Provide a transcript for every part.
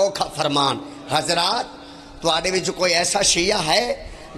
انوکھا فرمان حضرات تو آڑے وچ کوئی ایسا شیعہ ہے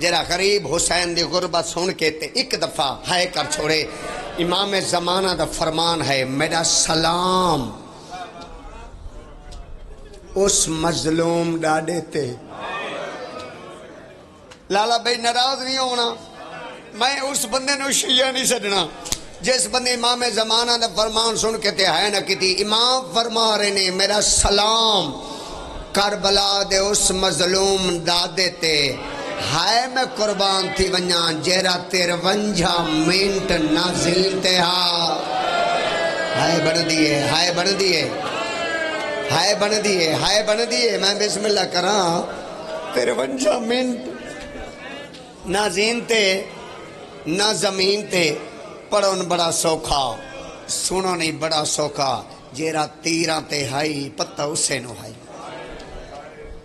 جرا غریب حسین دی غربت سن کے تے ایک دفعہ ہائے کر چھوڑے امام زمانہ دا فرمان ہے میرا سلام اس مظلوم ڈاڈے تے لالا بھائی ناراض نہیں ہونا میں اس بندے نو شیعہ نہیں سڈنا جس بندے امام زمانہ دا فرمان سن کے تے ہے نہ کیتی امام فرما رہے نے میرا سلام کربلا دے اس مظلوم دادے تے ہائے میں قربان تھی ونیا جیرا 53 منٹ نازل تے ہائے بن دیئے ہائے بن دیئے ہائے بن دیئے ہائے بن دیئے میں بسم اللہ کراں 53 منٹ نازین تے نہ زمین تے پڑھن بڑا سوکھا سنو نہیں بڑا سوکھا جیرا تیرہ تے ہائی پتہ اسے نو ہائی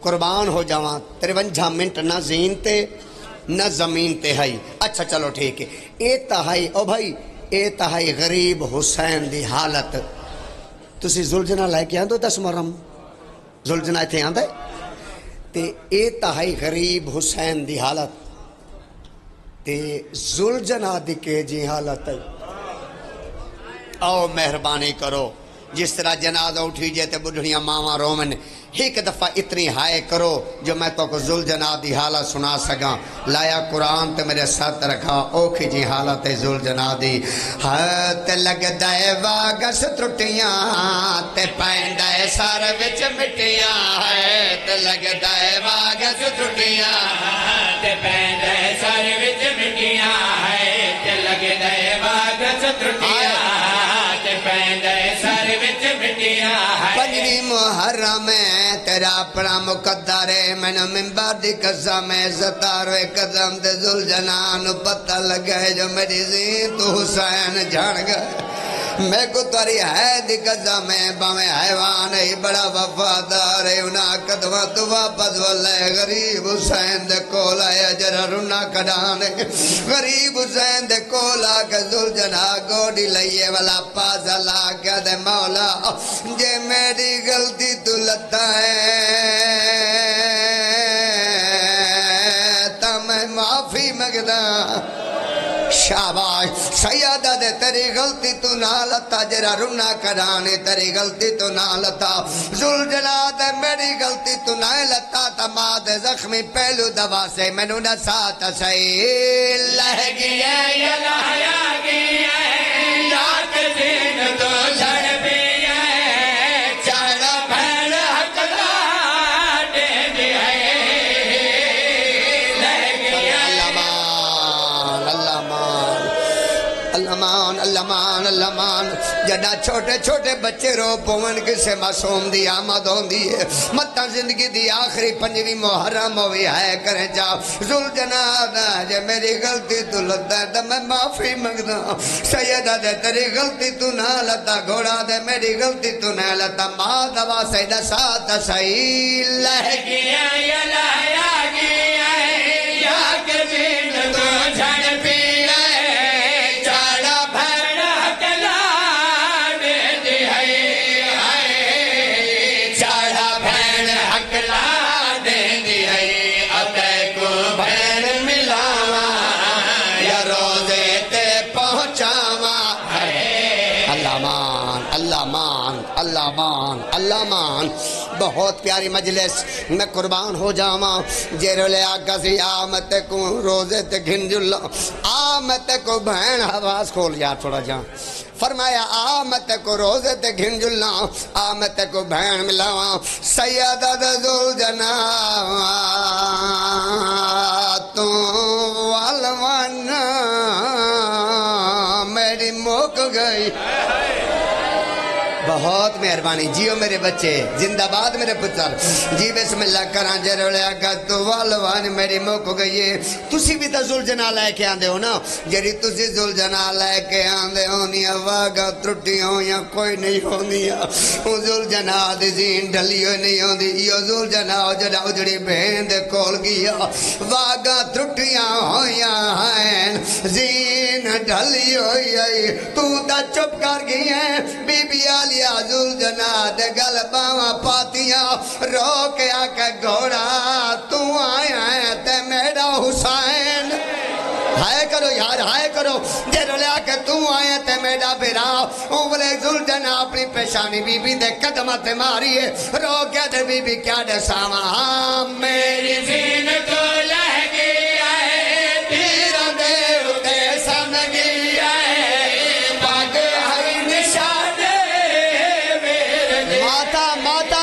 قربان ہو جاواں 53 منٹ نہ زین تے نہ زمین تے ہائی اچھا چلو ٹھیک ہے اے تہائی او بھائی اے تہائی غریب حسین دی حالت تسی زلجنہ لائے کے آندو 10 محرم زلجنہ تھے آندے تے اے تہائی غریب حسین دی حالت تے زلجنہ دی کے جی حالت ہے او مہربانی کرو جس طرح جنازہ اٹھی جاتے بڑھڑیاں ماما رومن ایک دفعہ اتنی ہائے کرو جو میں تو کو زلجنہ دی حالت سنا سکاں لایا قرآن تے میرے ساتھ رکھا اوکھی جی حالت زلجنہ دی تے لگ دائے واگس ترٹیاں تے پینڈائے سار وچ مٹیاں تے لگ دائے واگس ترٹیاں تے پینڈائے سار وچ مٹیاں تے لگ دائے واگس ترٹیاں تے پینڈائے سار وچ مٹیاں پنجویں محرم تیرا اپنا مقدر ہے میں نے منبر دی قسم ہے ستاروے قدم دے زلجنان پتہ لگے جو میری زین تو حسین جھڑ گئے میں کو تاری ہے دی قسم ہے باویں حیوان ہے بڑا وفادار ہے انہاں قدمہ تو واپس والے غریب حسین دے کولا ہے جرہ رونا کڑانے غریب حسین دے کولا کہ زلجنہ گوڑی لئیے والا پاسا لاکہ دے مولا جے میری غلطی تو لتا ہے تا میں معافی مگدا شاباش سیادہ دے تیری غلطی تو نہ لتا جرا رونا کرانے تیری غلطی تو نہ لتا زلجنہ دے میری غلطی تو نہ لتا تما دے زخمی پہلو دوا سے منو نہ ساتھ سہی لہ گیا یا لہیا گیا یا کسین تو جھڑ بھی جڑا چھوٹے چھوٹے بچے رو پون کسے معصوم دی آمد ہوندی ہے متہ زندگی دی آخری پنجویں محرم ہوئی ہے کریں جا زلجنہ جے میری غلطی تو لتا ہے تو میں معافی مانگدا سیدہ دے تیری غلطی تو نہ لتا گھوڑا دے میری غلطی تو نہ لتا ماں دوا سیدہ ساتھ صحیح لہ گیا یا لایا گیا یا کسین تو جھڑ پی اللہ مان بہت پیاری مجلس میں قربان ہو جاواں جیرو لے آگا سی آمت کو روزے تے گھن جلو آمت کو بہن حواس کھول جا تھوڑا جان فرمایا آمت کو روزے تے گھن جلو آمت کو بہن ملاواں سیدہ زلجنہ تو والوانا میری موک گئی بہت مہربانی جیو میرے بچے زندہ باد میرے پتر جی بسم اللہ کراں جرولے آگا تو والوان میری موک ہو گئی ہے تسی بھی تا زلجنہ لے کے آندے ہو نا جری تسی زلجنہ لے کے آندے ہو نیا واگا ترٹی ہو یا کوئی نہیں ہو نیا زلجنہ دی زین ڈھلی ہوئی نہیں ہو دی یہ زلجنہ جڑا اجڑی بہن دے کول گیا واگا ترٹیاں ہویا ہیں زین ڈھلی ہوئی ہے تو تا چپ کر گئی ہے بی بی آلیا زلجنہ جناد گل باواں پاتیاں رو کے آکے گھوڑا تو آیا ہے تے میرا حسین ہائے کرو یار ہائے کرو جیرو لیا کہ تو آئے تے میڈا بیرا اولے زلجنا اپنی پیشانی بی بی دے قدمت ماری ہے رو کیا دے بی بی کیا دے ساما میری زین کو لہ گیا ہے تیرہ دے اتے سم گیا ہے باگ ہر نشان میرے ماتا ماتا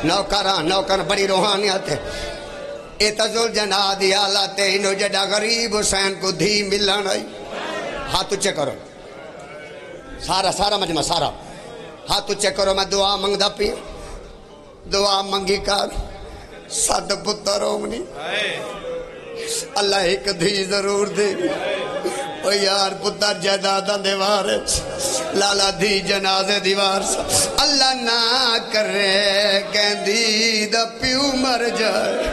نوکران بڑی روحانیت ہے اے تزول جناد حالات انہوں جڑا غریب حسین کو دھی ملن آئی ہاتھ اچھے کرو سارا مجمع سارا ہاتھ اچھے کرو میں دعا منگ دا پی دعا منگی کر صد پتر ہومنی اللہ ایک دھی ضرور دے او یار پتر جائیداداں دیوار لالا دھی جنازے دیوار اللہ نہ کرے کہندی دا پیو مر جائے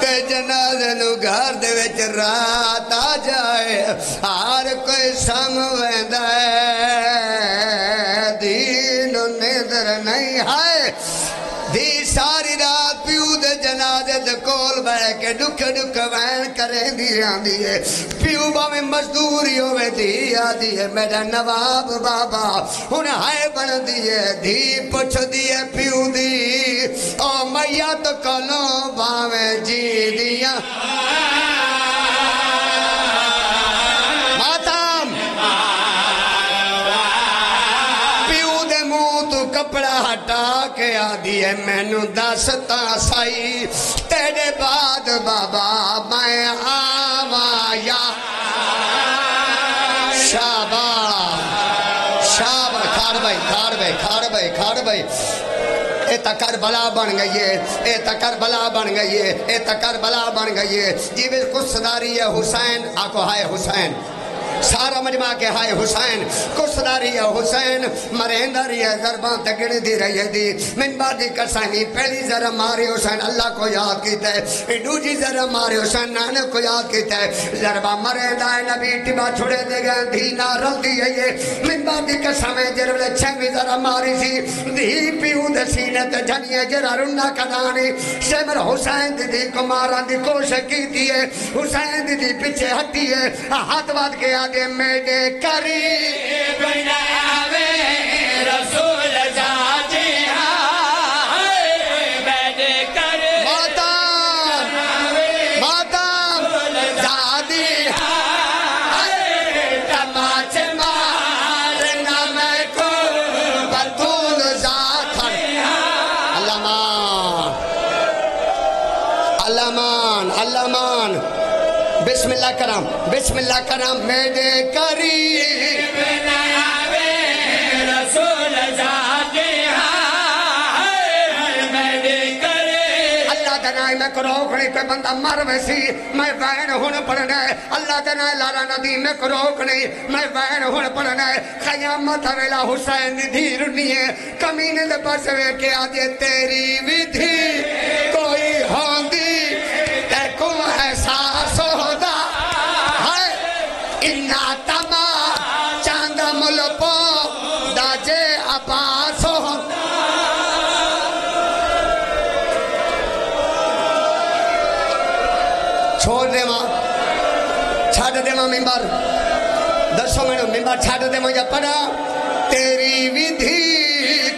تے جنازے نو گھر دے وچ رات آ جائے ہر کوئی سنگ ویندا ہے دھی نو نظر نہیں ہے دھی ساری رات پیو دے جنازے دے کول بہ کے ڈکھ وین کریں دی آندی ہے پیو باویں مزدوری ہوئے دی آدھی ہے میرا نواب بابا ہن ہائے بن دی ہے دھی پچھ دی ہے پیو دی او میت کلوں باویں جی دیاں کپڑا ہٹا کے آدھی ہے میں نو دستا سائی تیرے بعد بابا میں آواں یا شاباش کھاڑ بھائی اے تکر بلا بن گئی ہے اے تکر بلا بن گئی ہے اے تکر بلا بن گئی ہے جی بس کچھ صداری ہے حسین آکو ہائے حسین سارا مجمع کے ہائے حسین کسداری ہے حسین مرہنداری ہے ضربان تگڑی دی رہی ہے دی من بعدی قسمی پہلی ذرا ماری حسین اللہ کو یاد کیتا ہے دوجی ذرا ماری حسین نانے کو یاد کیتا ہے ضربہ مرہندہ ہے نبی ٹبا چھوڑے دے گئے دھی نہ رل دی ہے یہ من بعدی قسمی جرولے چھنگی ذرا ماری سی دھی پیو دے سینے تے جھنیے جرہ رنہ کدانی شمر حسین دی کو ماران دی کوشش کی دی ہے حسین دی پچھے ہٹی ہے ہاتھ بات کے آگے میرے قریب نہ آوے رسول جاجی میرے قریب ماتم جادی تماچ مارنا میں کو بطول ذات علمان بسم اللہ کرم میرے قریب نہ آوے رسول جاتے میرے قریب اللہ دنائی میں کروکھنی کوئی بندہ مر ویسی میں وین ہون پڑھنا ہے اللہ دنائی لالا ندی میں کروکھنی میں وین ہون پڑھنا ہے قیامت ویلا حسین دھی رنی ہے کمینے دے پاس وے کے آدھے تیری ودھی کوئی ہوندی تے کو احساس ہودا انہا تما چاند ملپو داجے عباس ہوتا چھوڑ دے ماں چھاڑ دے ماں ممبر دسو منو ممبر چھاڑ دے ماں جب پڑھا تیری ودھی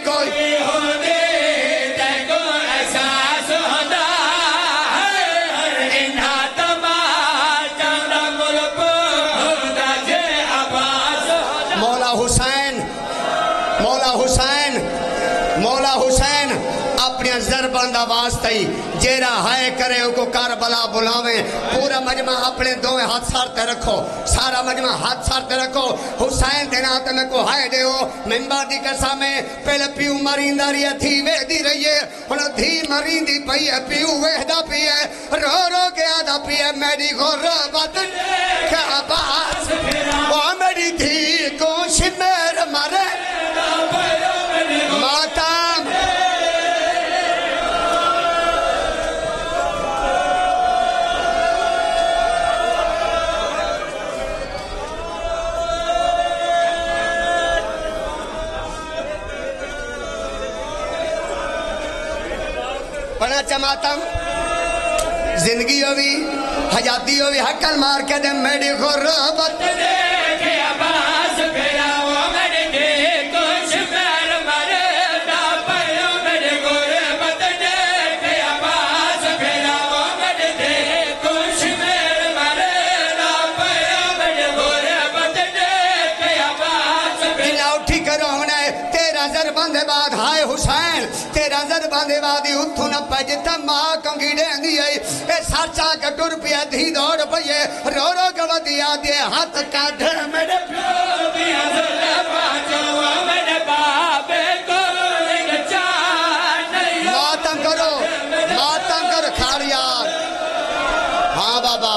کوئی ہوندے تے کو احساس ہوتا انہا تما چاند ملپو مولا حسین اپنے ضرب بندہ واسطہ ہی جیرا ہائے کرے کو کربلا بلاویں پورا مجمع اپنے دوے ہاتھ سارتے رکھو سارا مجمع ہاتھ سارتے رکھو حسین دینا تے میں کو ہائے دے ہو ممبر دی قسمیں پہلے پیو مریندہ ریا تھی وے دی رہیے انہوں دھی مریندی پئی ہے پیو وحدہ پئی ہے رو رو کے آدھا پئی ہے میری غربت کیا باز وہ میری دھی کو شمیر مرے ماتم پڑھا چماتم زندگی ہوئی حیاتی ہوئی حقل مار کے دے میری غربت دیکھے عباس پھرا وہ میرے دے کچھ میر مرے دا پڑھو میرے غربت دیکھے عباس پھرا وہ میرے دے کچھ میر مرے دا پڑھو میرے غربت دیکھے عباس جنہ اٹھی کرو ہونے تیرا ضربان دے بعد ہائے حسین تیرا ضربان دے بعد ہی اتھو نہ پجتا ماں کنگی دین دی اے سار چاہ کے ٹر پیا دھی دوڑ پئیے رو رو کے ودیا دے ہاتھ کا دھر میرے پیو بیا ظلمہ جو میرے بابے کو ایک چاہ نہیں ماتم کرو کھاڑ یار ہاں بابا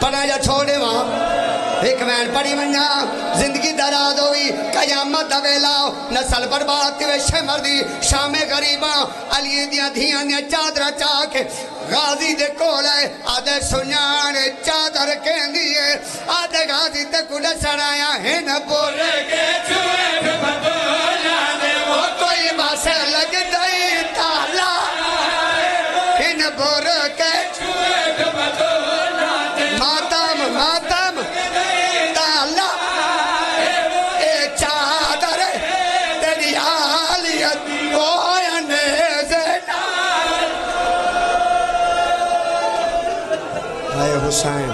پڑھا جا چھوڑے وہاں ایک مین پڑھی منیا زندگی دراد ہوئی قیامت دویلاؤ نسل برباد تیوے شمردی شام غریباں علی دیا دھیاں دیا چادر چاکے غازی دے کولے آدھے سنیانے چادر کہندیے آدھے غازی تے کڑے سڑایا ہن بولے کے چھوئے پہ بدولا دے وہ کوئی باسے لگ دئی تالا ہن بولے کے چھوئے پہ بدولا دے ماتم تالا اے چادر تیری حالیت کوئی نیزے ہائے حسین